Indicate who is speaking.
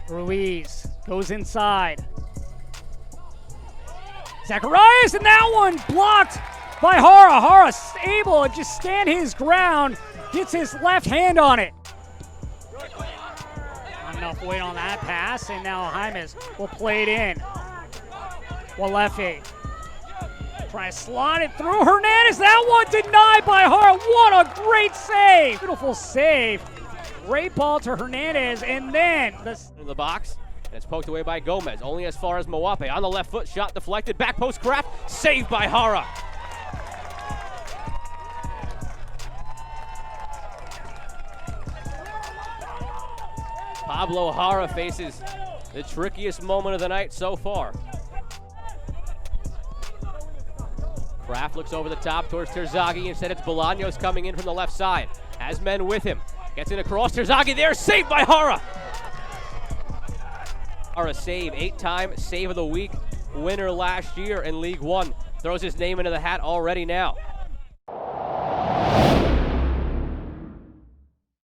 Speaker 1: Ruiz goes inside. Zacharias, and that one blocked by Jara. Jara able to just stand his ground, gets his left hand on it. Not enough weight on that pass, and now Jaimes will play it in. Walefe try to slot it through Hernandez. That one denied by Jara. What a great save. Beautiful save. Great ball to Hernandez, and then
Speaker 2: the box. And it's poked away by Gomez, only as far as Mawape. On the left foot, shot deflected, back post Kraft, saved by Jara. Pablo Jara faces the trickiest moment of the night so far. Kraft looks over the top towards Terzaghi. Instead, it's Bolaños coming in from the left side. Has men with him. Gets in across. Terzaghi there, saved by Jara. Jara save, 8-time save of the week winner last year in League One. Throws his name into the hat already now.